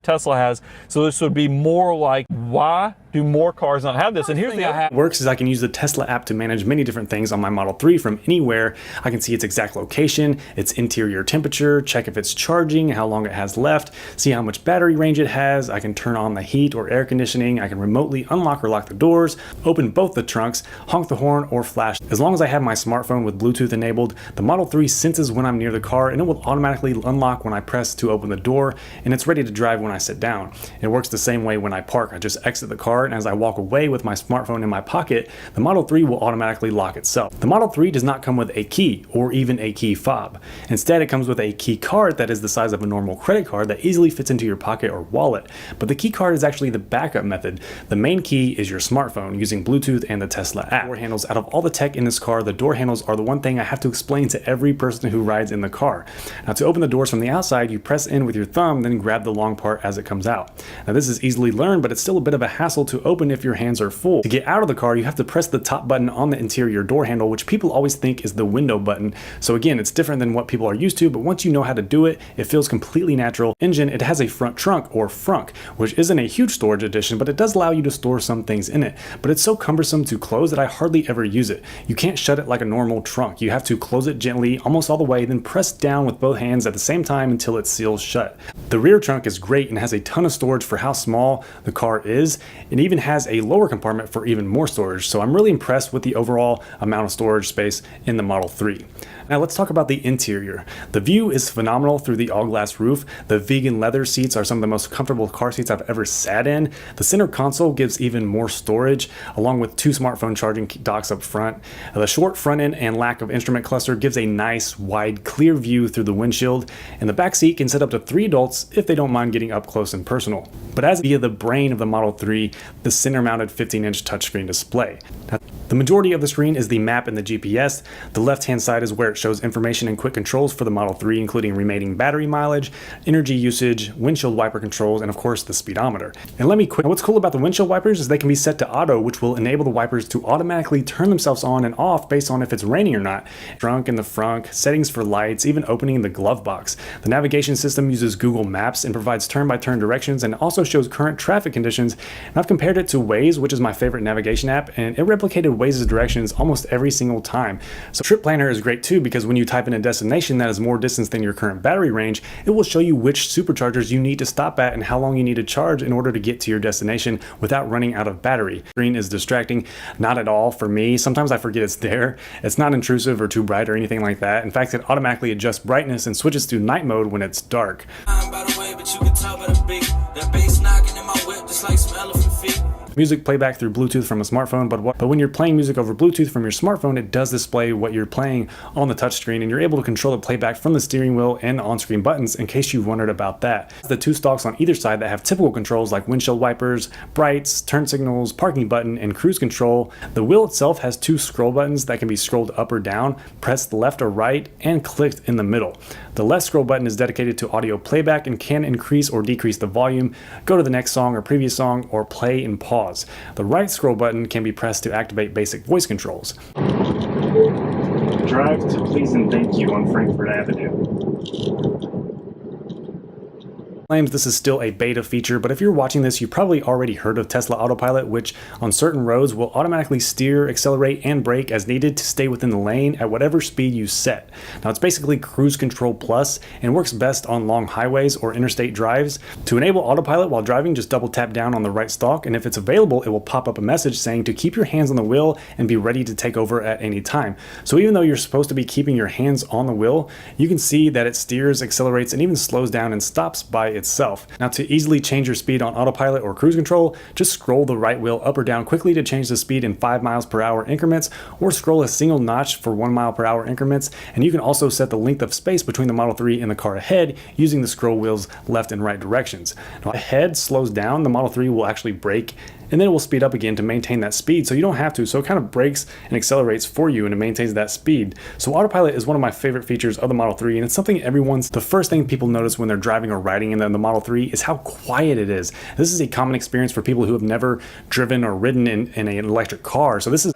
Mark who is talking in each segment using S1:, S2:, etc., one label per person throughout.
S1: Tesla has. So this would be more like, why do more cars not have this? And here's the other
S2: It works is I can use the Tesla app to manage many different things on my Model 3 from anywhere. I can see its exact location, its interior temperature, check if it's charging, how long it has left, see how much battery range it has. I can turn on the heat or air conditioning. I can remotely unlock or lock the doors, open both the trunks, honk the horn, or flash. As long as I have my smartphone with Bluetooth enabled, the Model 3 senses when I'm near the car and it will automatically unlock when I press to open the door, and it's ready to drive when I sit down. It works the same way when I park. I just exit the car, and as I walk away with my smartphone in my pocket, the Model 3 will automatically lock itself. The Model 3 does not come with a key or even a key fob. Instead, it comes with a key card that is the size of a normal credit card that easily fits into your pocket or wallet. But the key card is actually the backup method. The main key is your smartphone using Bluetooth and the Tesla app. Door handles, out of all the tech in this car, the door handles are the one thing I have to explain to every person who rides in the car. Now, to open the doors from the outside, you press in with your thumb, then grab the long part as it comes out. Now, this is easily learned, but it's still a bit of a hassle to open if your hands are full. To get out of the car, you have to press the top button on the interior door handle, which people always think is the window button. So again, it's different than what people are used to, but once you know how to do it, it feels completely natural. Engine, it has a front trunk or frunk, which isn't a huge storage addition, but it does allow you to store some things in it. But it's so cumbersome to close that I hardly ever use it. You can't shut it like a normal trunk. You have to close it gently, almost all the way, then press down with both hands at the same time until it seals shut. The rear trunk is great and has a ton of storage for how small the car is. It even has a lower compartment for even more storage, so I'm really impressed with the overall amount of storage space in the Model 3. Now let's talk about the interior. The view is phenomenal through the all-glass roof. The vegan leather seats are some of the most comfortable car seats I've ever sat in. The center console gives even more storage, along with 2 smartphone charging docks up front. The short front end and lack of instrument cluster gives a nice, wide, clear view through the windshield, and the back seat can sit up to 3 adults if they don't mind getting up close and personal. But as via the brain of the Model 3, the center-mounted 15-inch touchscreen display. Now, the majority of the screen is the map and the GPS. The left-hand side is where it shows information and quick controls for the Model 3, including remaining battery mileage, energy usage, windshield wiper controls, and of course the speedometer. And what's cool about the windshield wipers is they can be set to auto, which will enable the wipers to automatically turn themselves on and off based on if it's raining or not. Trunk in the front, settings for lights, even opening the glove box. The navigation system uses Google Maps and provides turn-by-turn directions, and also shows current traffic conditions. And I've compared it to Waze, which is my favorite navigation app, and it replicated Waze's directions almost every single time. So Trip Planner is great too, because when you type in a destination that is more distance than your current battery range, it will show you which superchargers you need to stop at and how long you need to charge in order to get to your destination without running out of battery. The screen is distracting, not at all for me. Sometimes I forget it's there. It's not intrusive or too bright or anything like that. In fact, it automatically adjusts brightness and switches to night mode when it's dark. Music playback through Bluetooth from a smartphone, but when you're playing music over Bluetooth from your smartphone, it does display what you're playing on the touchscreen, and you're able to control the playback from the steering wheel and the on-screen buttons, in case you've wondered about that. The 2 stalks on either side that have typical controls like windshield wipers, brights, turn signals, parking button, and cruise control. The wheel itself has 2 scroll buttons that can be scrolled up or down, pressed left or right, and clicked in the middle. The left scroll button is dedicated to audio playback and can increase or decrease the volume, go to the next song or previous song, or play and pause. The right scroll button can be pressed to activate basic voice controls. Drive to Please and Thank You on Frankfurt Avenue. Claims this is still a beta feature, but if you're watching this, you probably already heard of Tesla Autopilot, which on certain roads will automatically steer, accelerate, and brake as needed to stay within the lane at whatever speed you set. Now, it's basically cruise control plus and works best on long highways or interstate drives. To enable autopilot while driving, just double tap down on the right stalk, and if it's available, it will pop up a message saying to keep your hands on the wheel and be ready to take over at any time. So even though you're supposed to be keeping your hands on the wheel, you can see that it steers, accelerates, and even slows down and stops by itself. Now, to easily change your speed on autopilot or cruise control, just scroll the right wheel up or down quickly to change the speed in 5 miles per hour increments, or scroll a single notch for 1 mile per hour increments. And you can also set the length of space between the Model 3 and the car ahead using the scroll wheel's left and right directions. Now, ahead slows down, the Model 3 will actually brake, and then it will speed up again to maintain that speed, so you don't have to. So it kind of brakes and accelerates for you, and it maintains that speed. So autopilot is one of my favorite features of the Model 3, and it's something the first thing people notice when they're driving or riding in the Model 3 is how quiet it is. This is a common experience for people who have never driven or ridden in an electric car. So this is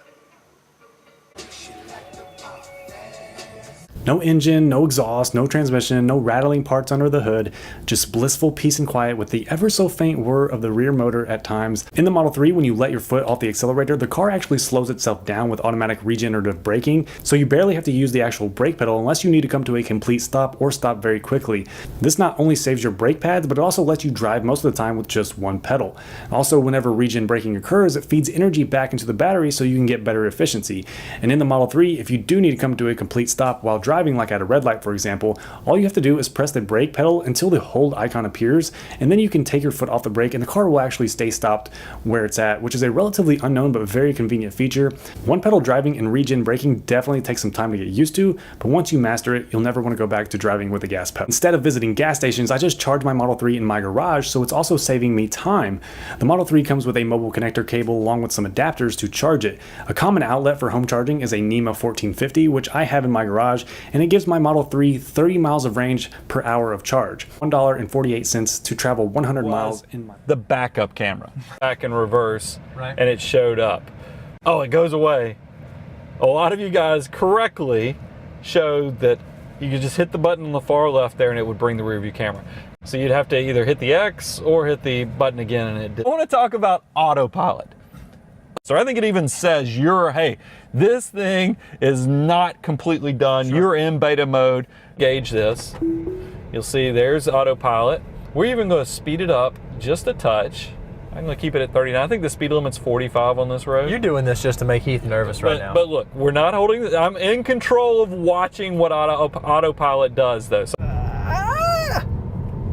S2: No engine, no exhaust, no transmission, no rattling parts under the hood, just blissful peace and quiet with the ever so faint whir of the rear motor at times. In the Model 3, when you let your foot off the accelerator, the car actually slows itself down with automatic regenerative braking, so you barely have to use the actual brake pedal unless you need to come to a complete stop or stop very quickly. This not only saves your brake pads, but it also lets you drive most of the time with just one pedal. Also, whenever regen braking occurs, it feeds energy back into the battery so you can get better efficiency. And in the Model 3, if you do need to come to a complete stop while driving, like at a red light for example, all you have to do is press the brake pedal until the hold icon appears, and then you can take your foot off the brake and the car will actually stay stopped where it's at, which is a relatively unknown but very convenient feature. One pedal driving and regen braking definitely takes some time to get used to, but once you master it, you'll never want to go back to driving with a gas pedal. Instead of visiting gas stations, I just charge my Model 3 in my garage, so it's also saving me time. The Model 3 comes with a mobile connector cable along with some adapters to charge it. A common outlet for home charging is a NEMA 1450, which I have in my garage, and it gives my Model 3 30 miles of range per hour of charge, $1.48 to travel 100 miles in my...
S1: The backup camera, back in reverse,
S3: Right.
S1: and it showed up. Oh, it goes away. A lot of you guys correctly showed that you could just hit the button on the far left there and it would bring the rear view camera. So you'd have to either hit the X or hit the button again and it did. I want to talk about autopilot. So I think it even says hey, this thing is not completely done. Sure. You're in beta mode. Gauge this. You'll see there's autopilot. We're even going to speed it up just a touch. I'm going to keep it at 39. I think the speed limit's 45 on this road.
S3: You're doing this just to make Heath nervous right now.
S1: But look, we're not holding. I'm in control of watching what autopilot does, though. So,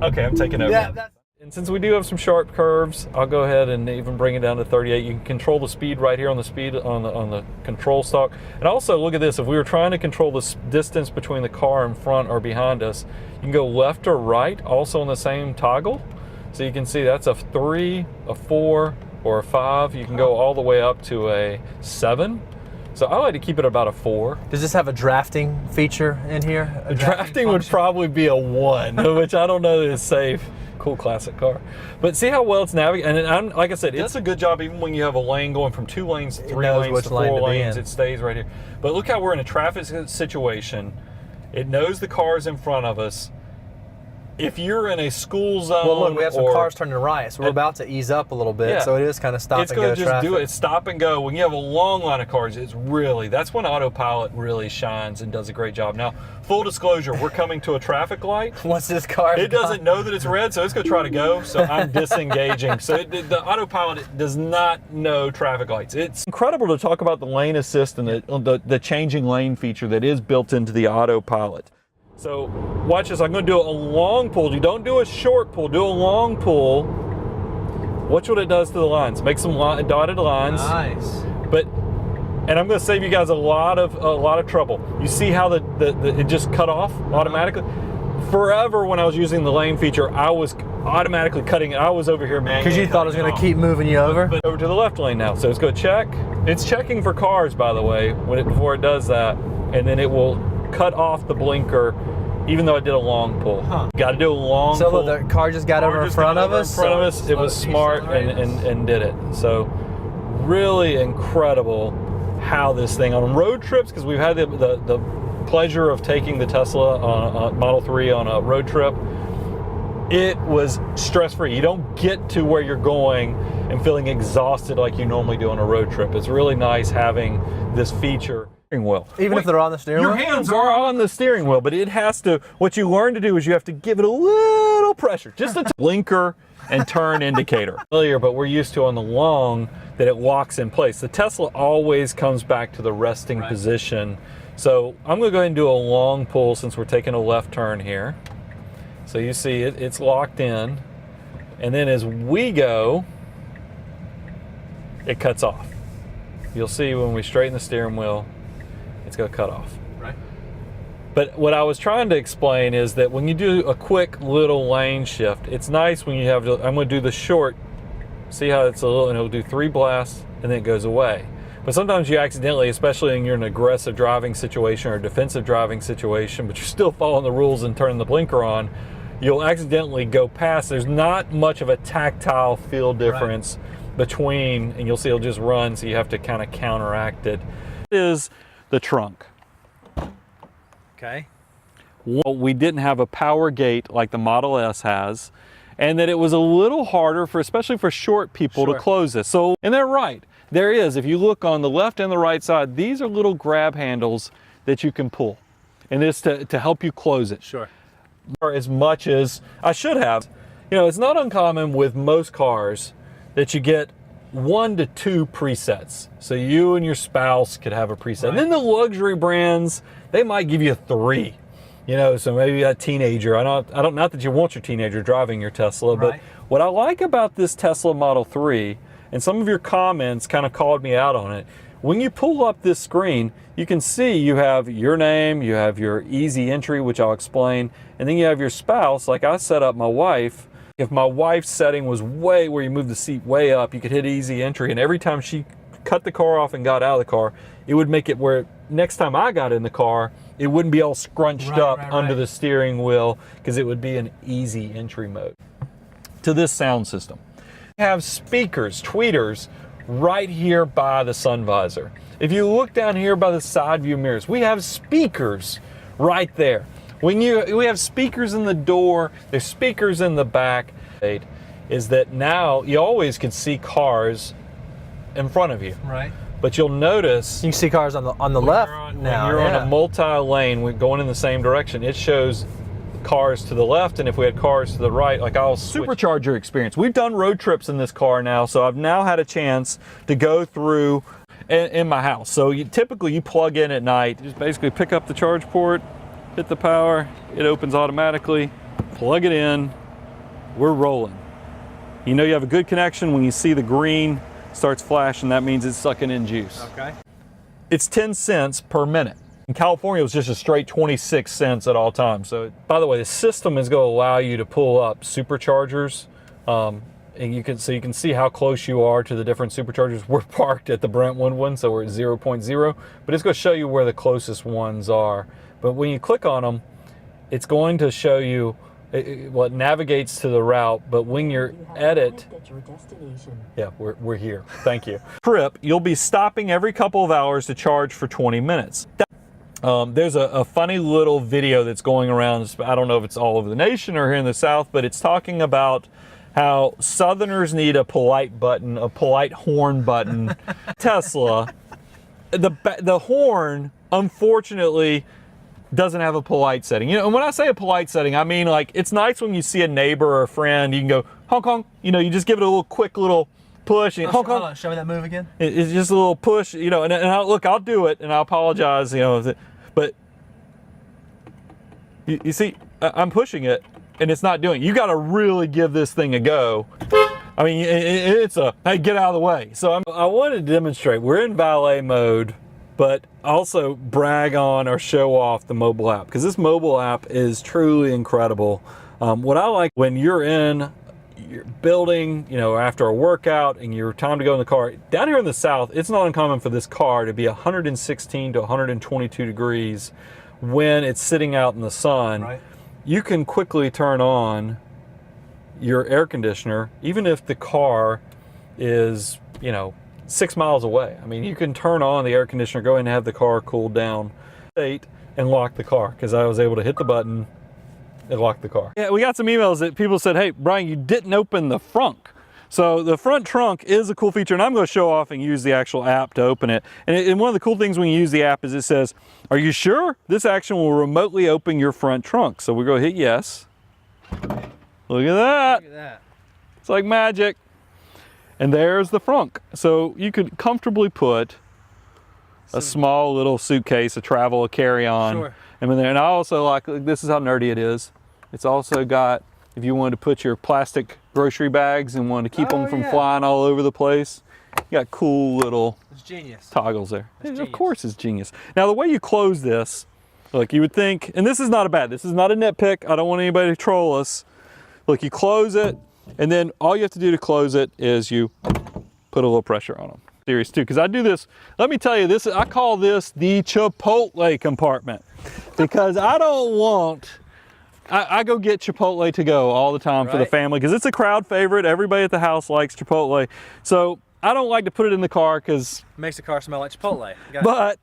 S1: okay, I'm taking over.
S3: Yeah,
S1: and since we do have some sharp curves, I'll go ahead and even bring it down to 38. You can control the speed right here on the speed on the control stalk. And also, look at this. If we were trying to control the distance between the car in front or behind us, you can go left or right, also on the same toggle. So you can see that's a 3, a 4, or a 5. You can go all the way up to a 7. So I like to keep it about a 4.
S3: Does this have a drafting feature in here? A
S1: Drafting would probably be a 1, which I don't know that is safe. Cool classic car. But see how well it's navigating. And like I said, it's a good job even when you have a lane going from 2 lanes to 3 lanes to 4 lanes. It stays right here. But look how we're in a traffic situation. It knows the cars in front of us. If you're in a school zone,
S3: well, look, we have some cars turning right, so we're about to ease up a little bit. Yeah, so it is kind of stop and go traffic. It's going to just do it. It's stop and go. When you have a long line of cars, that's when autopilot really shines and does a great job. Now, full disclosure, we're coming to a traffic light. Once this car,
S1: it doesn't know that it's red, so it's going to try to go. So I'm disengaging. So the autopilot does not know traffic lights. It's incredible to talk about the lane assist and the changing lane feature that is built into the autopilot. So watch this, I'm going to do a long pull. You don't do a short pull, do a long pull. Watch what it does to the lines. Make some dotted lines.
S3: Nice.
S1: And I'm going to save you guys a lot of trouble. You see how it just cut off automatically? Forever when I was using the lane feature, I was automatically cutting it. I was over here manually.
S3: Because you thought it was going to keep moving you over?
S1: But over to the left lane now. So it's going to check. It's checking for cars, by the way, before it does that. And then it will cut off the blinker, even though I did a long pull. Got to do a long pull.
S3: So look, the car just got over in front of us?
S1: It was smart and did it. So really incredible how this thing, on road trips, because we've had the pleasure of taking the Tesla on Model 3 on a road trip, it was stress-free. You don't get to where you're going and feeling exhausted like you normally do on a road trip. It's really nice having this feature. Wheel.
S3: Even if they're on the steering wheel?
S1: Your hands are on the steering wheel, but it has to, what you learn to do is you have to give it a little pressure, just a blinker and turn indicator. But we're used to on the long that it locks in place. The Tesla always comes back to the resting position. So I'm going to go ahead and do a long pull since we're taking a left turn here. So you see it's locked in. And then as we go, it cuts off. You'll see when we straighten the steering wheel, it's going to cut off.
S3: Right.
S1: But what I was trying to explain is that when you do a quick little lane shift, it's nice when you have to, I'm going to do the short, see how it's a little, and it'll do 3 blasts and then it goes away. But sometimes you accidentally, especially when you're in an aggressive driving situation or a defensive driving situation, but you're still following the rules and turning the blinker on, you'll accidentally go past. There's not much of a tactile feel difference between, and you'll see it'll just run, so you have to kind of counteract it. Is the trunk.
S3: Okay.
S1: Well, we didn't have a power gate like the Model S has, and that it was a little harder for, especially for short people, to close this. So, and they're right. There is, if you look on the left and the right side, these are little grab handles that you can pull, and it's to help you close it.
S3: Sure.
S1: As much as I should have. You know, it's not uncommon with most cars that you get 1 to 2 presets. So you and your spouse could have a preset. Right. And then the luxury brands, they might give you 3. You know, so maybe a teenager. I don't not that you want your teenager driving your Tesla, but what I like about this Tesla Model 3, and some of your comments kind of called me out on it, when you pull up this screen, you can see you have your name, you have your easy entry, which I'll explain, and then you have your spouse. Like I set up my wife. If my wife's setting was way where you move the seat way up, you could hit easy entry, and every time she cut the car off and got out of the car, it would make it where next time I got in the car, it wouldn't be all scrunched up under the steering wheel, because it would be an easy entry mode. To this sound system, we have speakers, tweeters, right here by the sun visor. If you look down here by the side view mirrors, we have speakers right there. We have speakers in the door, there's speakers in the back. Is that now you always can see cars in front of you.
S3: Right.
S1: But you'll notice
S3: you can see cars on the left now.
S1: When you're on a multi-lane, we're going in the same direction. It shows cars to the left, and if we had cars to the right, like I'll supercharger experience. We've done road trips in this car now, so I've now had a chance to go through in my house. So typically you plug in at night, just basically pick up the charge port, hit the power, it opens automatically, plug it in, we're rolling. You know you have a good connection when you see the green starts flashing, that means it's sucking in juice.
S3: Okay.
S1: It's 10 cents per minute. In California, it was just a straight 26 cents at all times. So, by the way, the system is going to allow you to pull up superchargers, and you can see how close you are to the different superchargers. We're parked at the Brentwood one, so we're at 0.0, but it's going to show you where the closest ones are. But when you click on them, it's going to show you, it navigates to the route, but when you're at it, yeah, we're here. Thank you. Trip, you'll be stopping every couple of hours to charge for 20 minutes. There's a funny little video that's going around. I don't know if it's all over the nation or here in the South, but it's talking about how Southerners need a polite button, a polite horn button. Tesla, the horn, unfortunately, doesn't have a polite setting. You know, and when I say a polite setting, I mean like it's nice when you see a neighbor or a friend, you can go honk honk. You know, you just give it a little quick little push and honk honk.
S3: Show me that move again.
S1: It's just a little push, you know. And I'll do it, and I apologize, you know, but you see, I'm pushing it, and it's not doing it. You got to really give this thing a go. I mean, it's a hey, get out of the way. So I wanted to demonstrate. We're in valet mode, but also brag on or show off the mobile app, because this mobile app is truly incredible. What I like when you're in your building, you know, after a workout and your time to go in the car, down here in the South, it's not uncommon for this car to be 116 to 122 degrees when it's sitting out in the sun. Right. You can quickly turn on your air conditioner, even if the car is, you know, 6 miles away. I mean, you can turn on the air conditioner, go in and have the car cool down, and lock the car, because I was able to hit the button and lock the car. Yeah, we got some emails that people said, hey, Brian, you didn't open the frunk. So the front trunk is a cool feature, and I'm going to show off and use the actual app to open it. And one of the cool things when you use the app is it says, are you sure this action will remotely open your front trunk? So we're going to hit yes. Look at that.
S3: Look at that.
S1: It's like magic. And there's the frunk. So you could comfortably put a small little suitcase, a travel, a carry-on.
S3: Sure.
S1: And I also like, this is how nerdy it is. It's also got, if you wanted to put your plastic grocery bags and wanted to keep them from flying all over the place, you got cool little toggles there. Of course it's genius. Now the way you close this, look, you would think, and this is not this is not a nitpick, I don't want anybody to troll us. Look, you close it, and then all you have to do to close it is you put a little pressure on them. Serious too, because I do this, let me tell you this, I call this the Chipotle compartment, because I don't want, I go get Chipotle to go all the time for the family, because it's a crowd favorite. Everybody at the house likes Chipotle. So I don't like to put it in the car because
S3: makes the car smell like Chipotle.
S1: But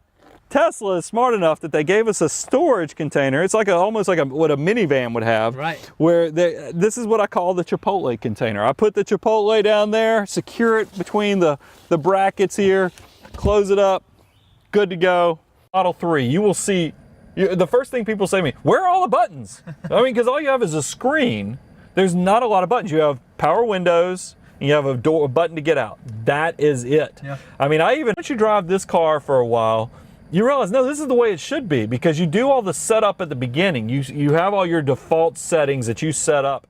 S1: Tesla is smart enough that they gave us a storage container. It's like almost like what a minivan would have.
S3: Right.
S1: Where this is what I call the Chipotle container. I put the Chipotle down there, secure it between the brackets here, close it up, good to go. Model 3, you will see, the first thing people say to me, where are all the buttons? I mean, because all you have is a screen. There's not a lot of buttons. You have power windows, and you have a button to get out. That is it.
S3: Yeah.
S1: I mean, once you drive this car for a while, you realize, no, this is the way it should be, because you do all the setup at the beginning. You have all your default settings that you set up